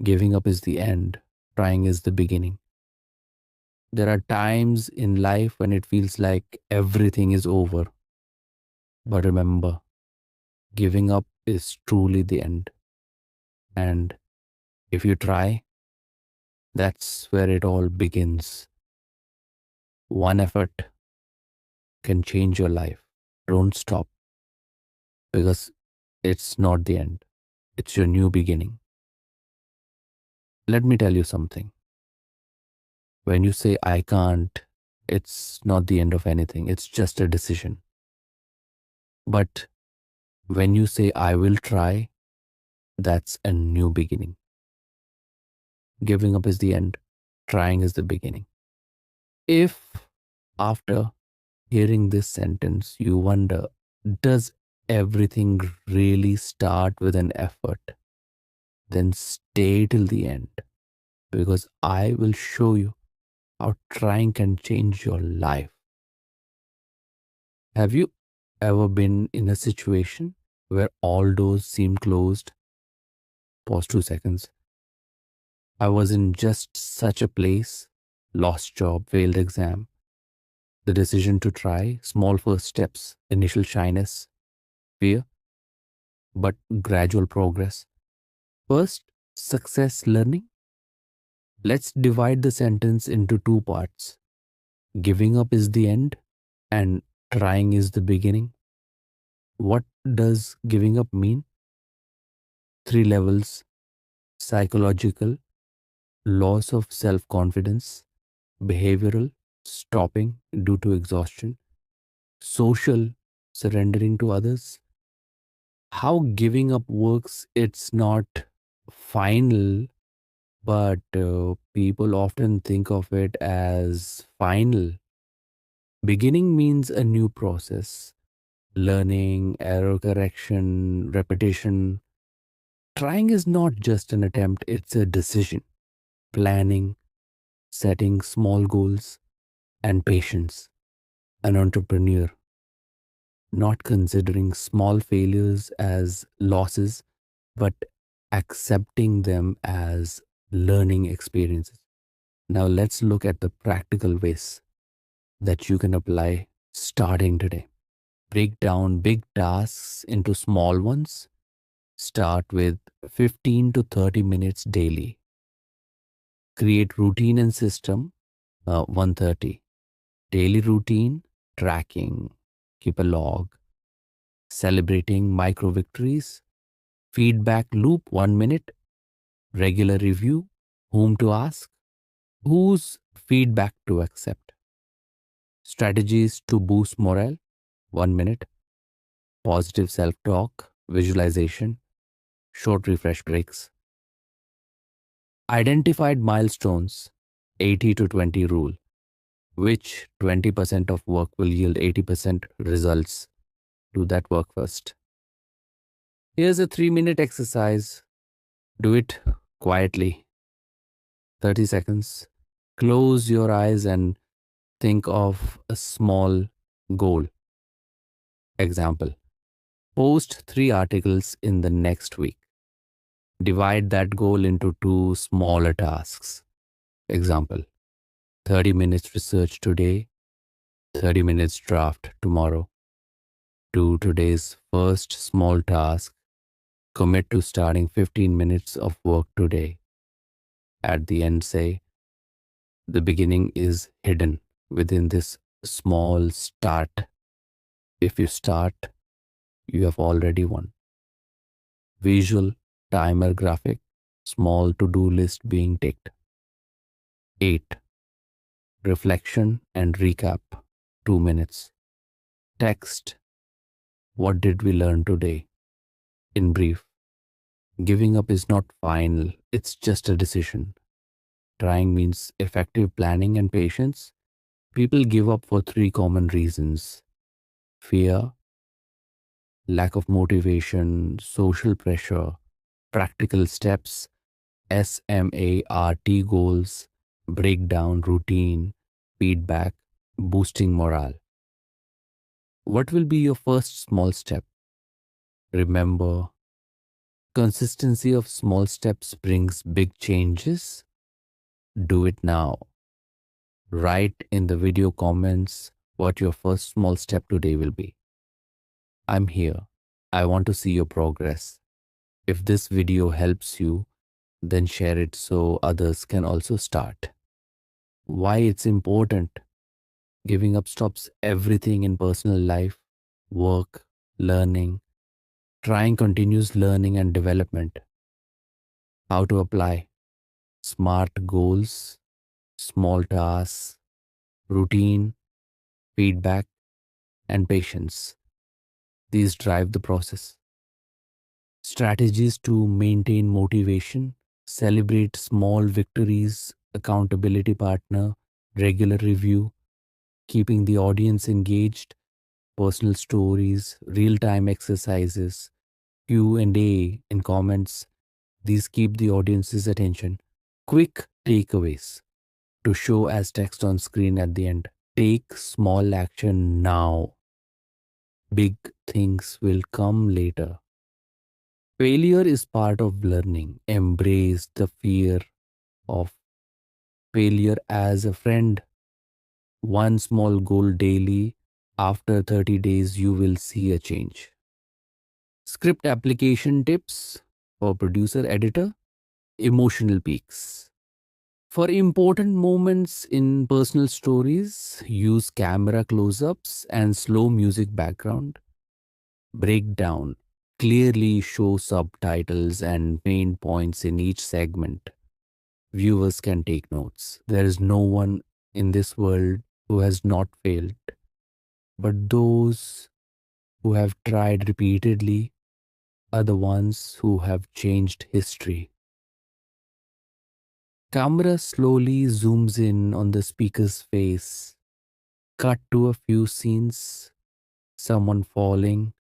Giving up is the end, trying is the beginning. There are times in life when it feels like everything is over. But remember, giving up is truly the end. And if you try, that's where it all begins. One effort can change your life. Don't stop because it's not the end, it's your new beginning. Let me tell you something. When you say, I can't, it's not the end of anything, it's just a decision. But when you say, I will try, that's a new beginning. Giving up is the end, trying is the beginning. If after hearing this sentence you wonder, does everything really start with an effort? Then stay till the end because I will show you how trying can change your life. Have you ever been in a situation where all doors seem closed? Pause 2 seconds. I was in just such a place. Lost job, failed exam, the decision to try, small first steps, initial shyness, fear, but gradual progress. First, success learning. Let's divide the sentence into two parts. Giving up is the end, and trying is the beginning. What does giving up mean? Three levels: psychological, loss of self confidence; behavioral, stopping due to exhaustion; social, surrendering to others. How giving up works, it's not final, but people often think of it as final. Beginning means a new process, learning, error correction, repetition. Trying is not just an attempt, it's a decision, planning, setting small goals, and patience. An entrepreneur, not considering small failures as losses, but accepting them as learning experiences. Now, let's look at the practical ways that you can apply starting today. Break down big tasks into small ones. Start with 15 to 30 minutes daily. Create routine and system. 130. Daily routine, tracking, keep a log, celebrating micro victories, feedback loop 1 minute, regular review, whom to ask, whose feedback to accept, strategies to boost morale 1 minute, positive self talk, visualization, short refresh breaks. Identified milestones 80 to 20 rule, which 20% of work will yield 80% results. Do that work first. Here's a 3 minute exercise. Do it quietly. 30 seconds. Close your eyes and think of a small goal. Example: post 3 articles in the next week. Divide that goal into two smaller tasks. Example: 30 minutes research today, 30 minutes draft tomorrow. Do today's first small task. Commit to starting 15 minutes of work today. At the end, say, the beginning is hidden within this small start. If you start, you have already won. Visual timer graphic, small to do list being ticked. 8. Reflection and recap, 2 minutes. Text, what did we learn today? In brief, giving up is not final, it's just a decision. Trying means effective planning and patience. People give up for three common reasons: fear, lack of motivation, social pressure, practical steps, SMART goals, breakdown routine, feedback, boosting morale. What will be your first small step? Remember, Consistency of small steps brings big changes. Do it now. Write in the video comments what your first small step today will be. I'm here. I want to see your progress. If this video helps you, then share it so others can also start. Why it's important? Giving up stops everything in personal life, work, learning, trying continuous learning and development. How to apply smart goals, small tasks, routine, feedback, and patience. These drive the process. Strategies to maintain motivation, celebrate small victories, accountability partner, regular review, keeping the audience engaged, personal stories, real-time exercises, Q&A in comments. These keep the audience's attention. Quick takeaways to show as text on screen at the end. Take small action now. Big things will come later. Failure is part of learning. Embrace the fear of failure as a friend. One small goal daily. After 30 days, you will see a change. Script application tips for producer editor. Emotional peaks. For important moments in personal stories, use camera close ups and slow music background. Breakdown. Clearly show subtitles and main points in each segment. Viewers can take notes. There is no one in this world who has not failed, but those who have tried repeatedly are the ones who have changed history. Camera slowly zooms in on the speaker's face. Cut to a few scenes, someone falling,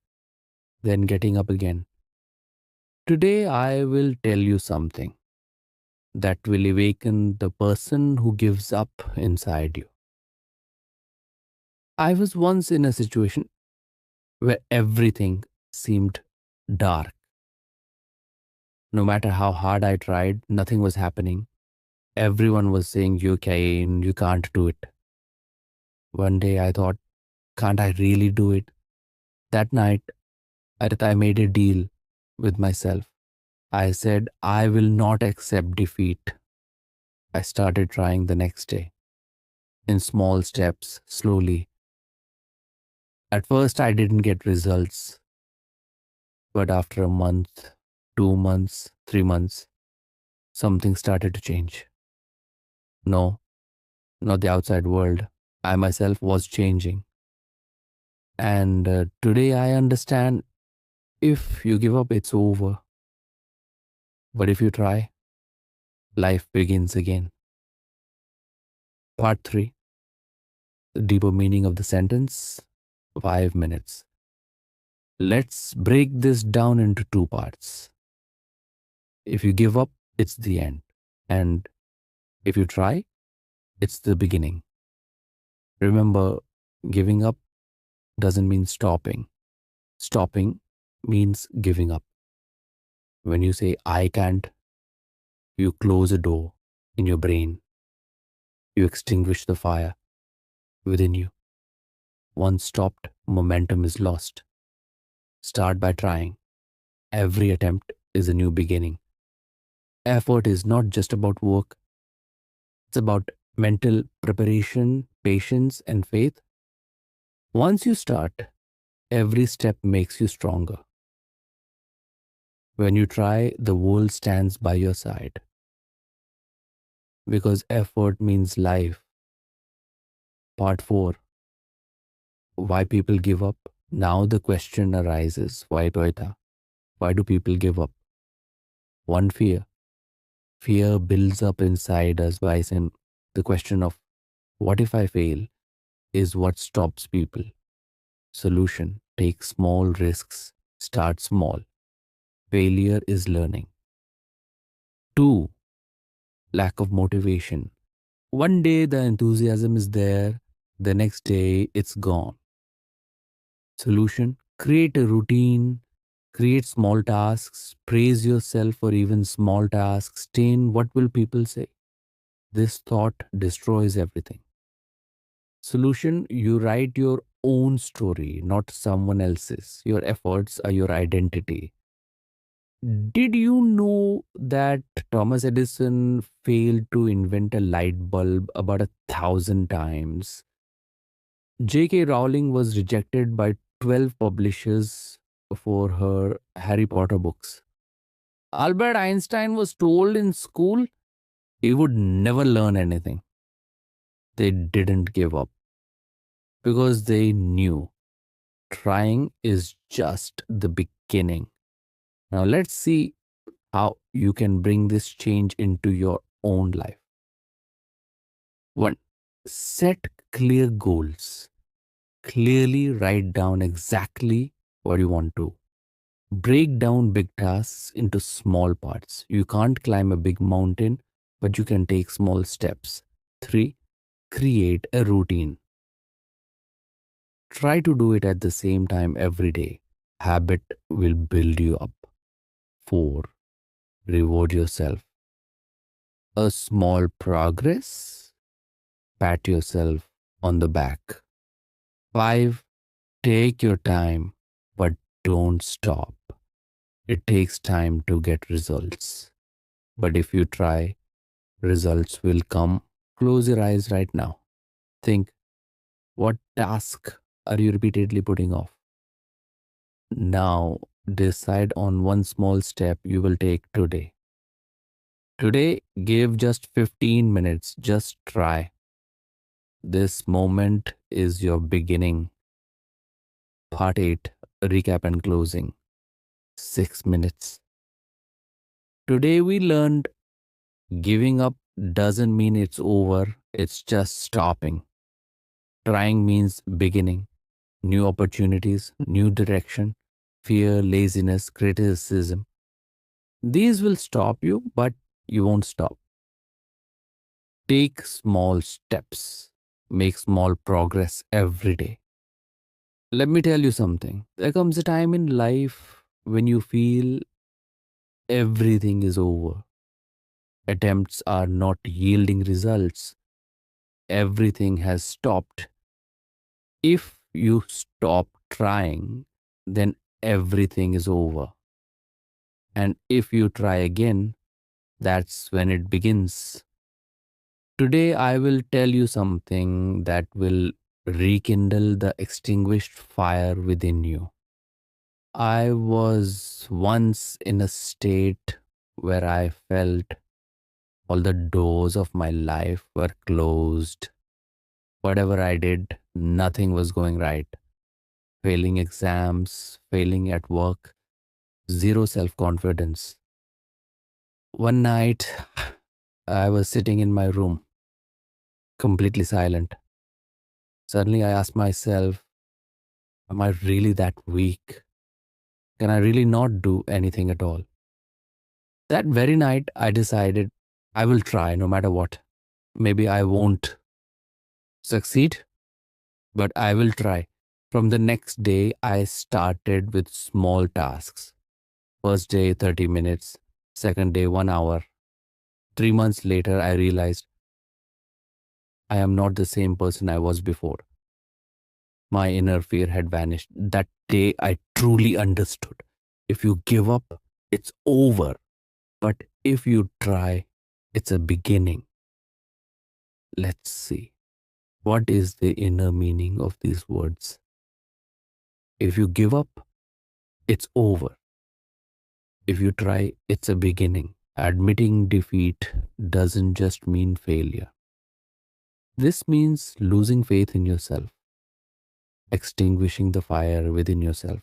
then getting up again. Today I will tell you something that will awaken the person who gives up inside you. I was once in a situation where everything seemed dark. No matter how hard I tried, nothing was happening. Everyone was saying, you can, you can't do it. One day I thought, can't I really do it? That night, I made a deal with myself. I said, I will not accept defeat. I started trying the next day, in small steps, slowly. At first, I didn't get results, but after a month, 2 months, 3 months, something started to change. No, not the outside world. I myself was changing. And today I understand, if you give up, it's over. But if you try, life begins again. Part 3, the deeper meaning of the sentence, 5 minutes. Let's break this down into two parts. If you give up, it's the end. And if you try, it's the beginning. Remember, giving up doesn't mean stopping. Stopping means giving up. When you say, I can't, you close a door in your brain. You extinguish the fire within you. Once stopped, momentum is lost. Start by trying. Every attempt is a new beginning. Effort is not just about work, it's about mental preparation, patience, and faith. Once you start, every step makes you stronger. When you try, the world stands by your side. Because effort means life. Part 4, why people give up. Now the question arises, why Toyota? Why do people give up? One, fear. Fear builds up inside us by saying the question of, what if I fail, is what stops people. Solution, take small risks, start small. Failure is learning. 2, lack of motivation. One day the enthusiasm is there, the next day it's gone. Solution, create a routine, Create small tasks, praise yourself for even small tasks, stay in what will people say. This thought destroys everything. Solution, you write your own story, not someone else's. Your efforts are your identity. Did you know that Thomas Edison failed to invent a light bulb about 1,000 times? J.K. Rowling was rejected by 12 publishers for her Harry Potter books. Albert Einstein was told in school he would never learn anything. They didn't give up because they knew trying is just the beginning. Now, let's see how you can bring this change into your own life. One, set clear goals. Clearly write down exactly what you want to. Break down big tasks into small parts. You can't climb a big mountain, but you can take small steps. Three, create a routine. Try to do it at the same time every day. Habit will build you up. Four, reward yourself. A small progress, pat yourself on the back. Five, take your time, but don't stop. It takes time to get results. But if you try, results will come. Close your eyes right now. Think, what task are you repeatedly putting off? Now, decide on one small step you will take today. Today, give just 15 minutes. Just try. This moment is your beginning. Part 8, recap and closing. 6 minutes. Today, we learned giving up doesn't mean it's over, it's just stopping. Trying means beginning, new opportunities, new direction, fear, laziness, criticism. These will stop you, but you won't stop. Take small steps, make small progress every day. Let me tell you something. There comes a time in life when you feel everything is over. Attempts are not yielding results. Everything has stopped. If you stop trying, then everything is over. And if you try again, that's when it begins. Today, I will tell you something that will rekindle the extinguished fire within you. I was once in a state where I felt all the doors of my life were closed. Whatever I did, nothing was going right. Failing exams, failing at work, zero self confidence. One night, I was sitting in my room, completely silent. Suddenly, I asked myself, am I really that weak? Can I really not do anything at all? That very night, I decided I will try no matter what. Maybe I won't succeed, but I will try. From the next day, I started with small tasks. First day, 30 minutes. Second day, 1 hour. 3 months later, I realized I am not the same person I was before. My inner fear had vanished. That day, I truly understood. If you give up, it's over. But if you try, it's a beginning. Let's see. What is the inner meaning of these words? If you give up, it's over. If you try, it's a beginning. Admitting defeat doesn't just mean failure. This means losing faith in yourself, extinguishing the fire within yourself.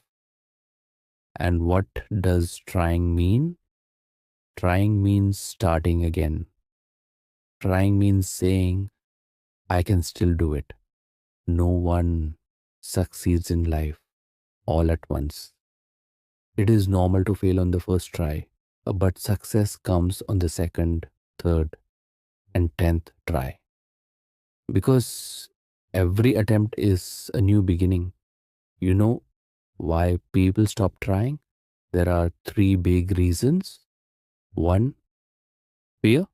And what does trying mean? Trying means starting again. Trying means saying, I can still do it. No one succeeds in life all at once. It is normal to fail on the first try, but success comes on the second, third, and 10th try. Because every attempt is a new beginning. You know why people stop trying? There are three big reasons. One, fear.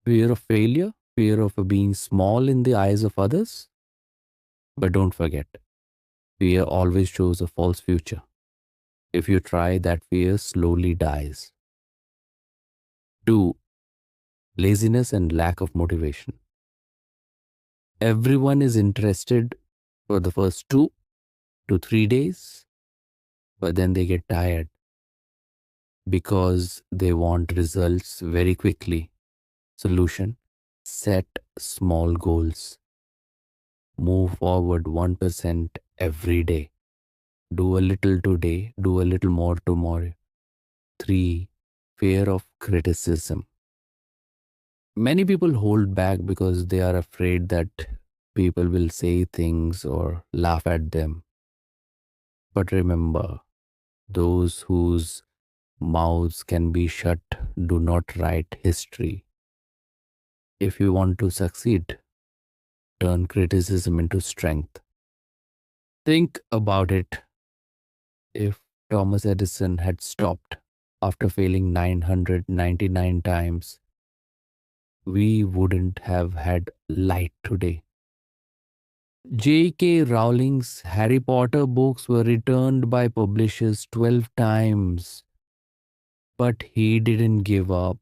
Fear of failure, fear of being small in the eyes of others. But don't forget, fear always shows a false future. If you try, that fear slowly dies. Two, laziness and lack of motivation. Everyone is interested for the first 2 to 3 days, but then they get tired because they want results very quickly. Solution: set small goals. Move forward 1% every day. Do a little today, do a little more tomorrow. Three, fear of criticism. Many people hold back because they are afraid that people will say things or laugh at them. But remember, those whose mouths can be shut do not write history. If you want to succeed, turn criticism into strength. Think about it. If Thomas Edison had stopped after failing 999 times, we wouldn't have had light today. J.K. Rowling's Harry Potter books were returned by publishers 12 times, but he didn't give up.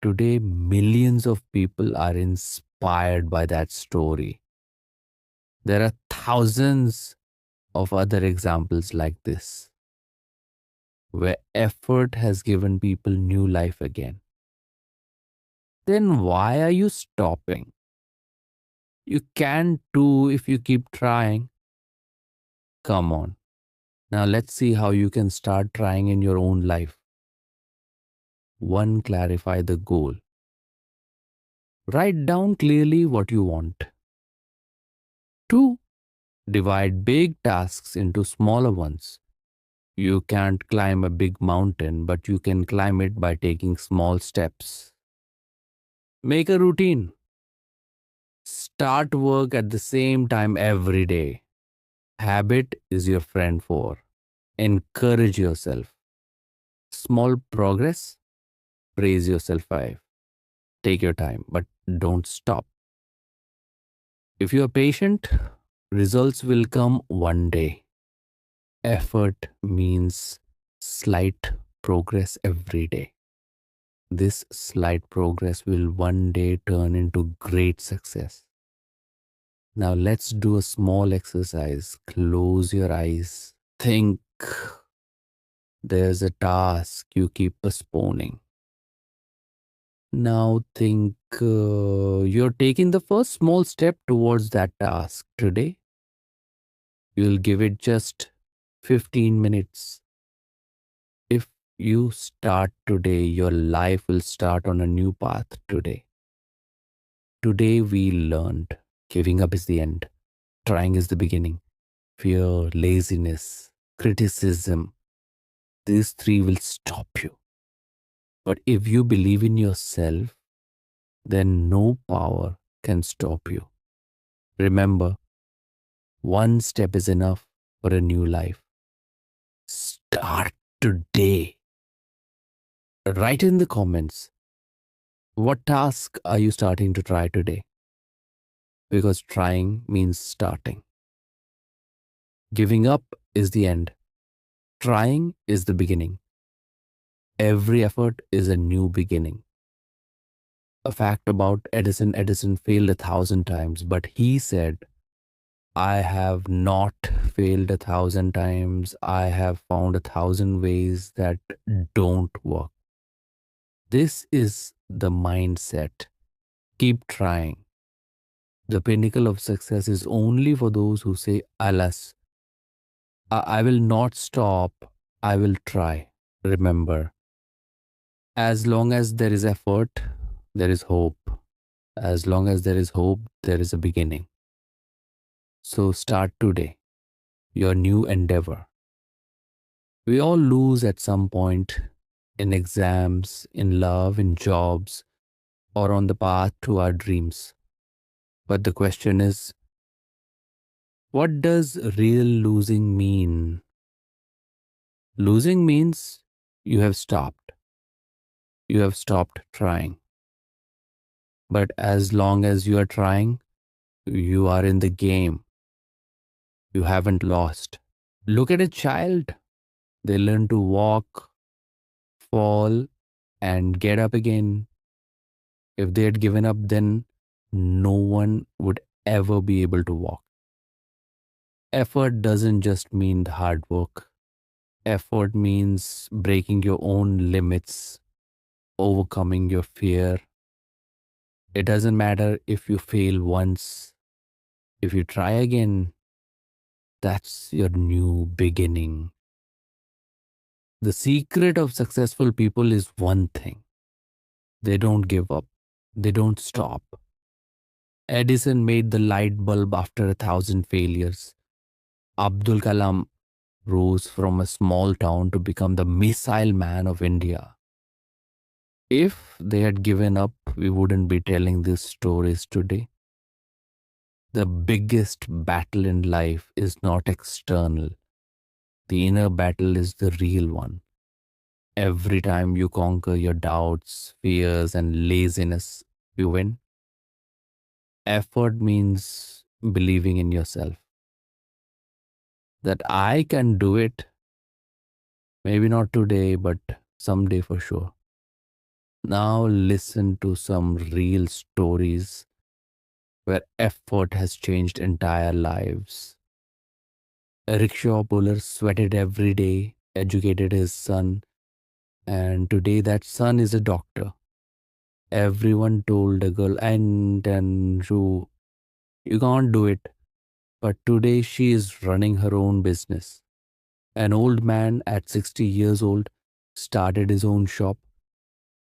Today, millions of people are inspired by that story. There are thousands of other examples like this, where effort has given people new life again. Then why are you stopping? You can too if you keep trying. Come on. Now let's see how you can start trying in your own life. 1. Clarify the goal. Write down clearly what you want. 2. Divide big tasks into smaller ones. You can't climb a big mountain, but you can climb it by taking small steps. Make a routine. Start work at the same time every day. Habit is your friend for. Encourage yourself. Small progress, praise yourself 5. Take your time, but don't stop. If you are patient, results will come one day. Effort means slight progress every day. This slight progress will one day turn into great success. Now let's do a small exercise. Close your eyes. Think. There's a task you keep postponing. Now think you're taking the first small step towards that task today. You'll give it just 15 minutes. If you start today, your life will start on a new path today. Today we learned giving up is the end, trying is the beginning. Fear, laziness, criticism, these three will stop you. But if you believe in yourself, then no power can stop you. Remember, one step is enough for a new life. Start today. Write in the comments, what task are you starting to try today? Because trying means starting. Giving up is the end. Trying is the beginning. Every effort is a new beginning. A fact about Edison failed 1,000 times, but he said, I have not failed 1,000 times. I have found 1,000 ways that don't work. This is the mindset. Keep trying. The pinnacle of success is only for those who say, Alas, I will not stop. I will try. Remember, as long as there is effort, there is hope. As long as there is hope, there is a beginning. So start today, your new endeavor. We all lose at some point in exams, in love, in jobs, or on the path to our dreams. But the question is, what does real losing mean? Losing means you have stopped. You have stopped trying. But as long as you are trying, you are in the game. You haven't lost. Look at a child. They learn to walk, fall, and get up again. If they had given up, then no one would ever be able to walk. Effort doesn't just mean hard work. Effort means breaking your own limits, overcoming your fear. It doesn't matter if you fail once. If you try again, that's your new beginning. The secret of successful people is one thing: they don't give up, they don't stop. Edison made the light bulb after 1,000 failures. Abdul Kalam rose from a small town to become the missile man of India. If they had given up, we wouldn't be telling these stories today. The biggest battle in life is not external, the inner battle is the real one. Every time you conquer your doubts, fears, and laziness, you win. Effort means believing in yourself that I can do it. Maybe not today, but someday for sure. Now, listen to some real stories where effort has changed entire lives. A rickshaw puller sweated every day, educated his son, and today that son is a doctor. Everyone told the girl, and you can't do it. But today she is running her own business. An old man at 60 years old started his own shop,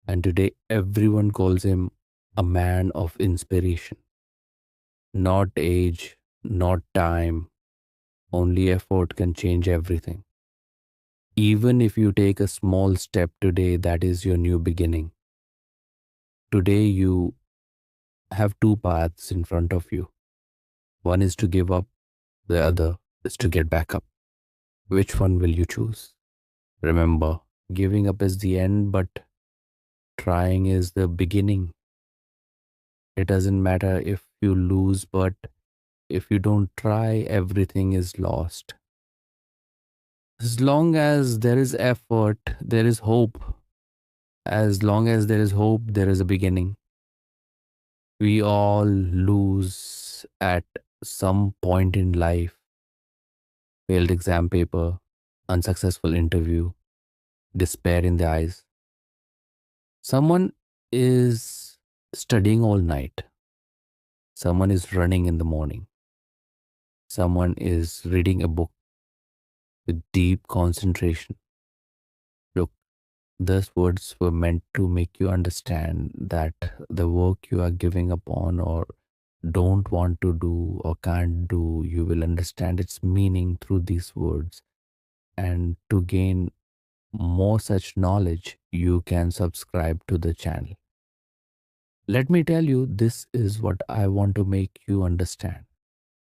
and today everyone calls him a man of inspiration. Not age, not time, only effort can change everything. Even if you take a small step today, that is your new beginning. Today, you have two paths in front of you. One is to give up, the other is to get back up. Which one will you choose? Remember, giving up is the end, but trying is the beginning. It doesn't matter if you lose, but if you don't try, everything is lost. As long as there is effort, there is hope. As long as there is hope, there is a beginning. We all lose at some point in life. Failed exam paper, unsuccessful interview, despair in the eyes. Someone is studying all night. Someone is running in the morning. Someone is reading a book with deep concentration. Look, those words were meant to make you understand that the work you are giving up on or don't want to do or can't do, you will understand its meaning through these words. And to gain more such knowledge, you can subscribe to the channel. Let me tell you, this is what I want to make you understand.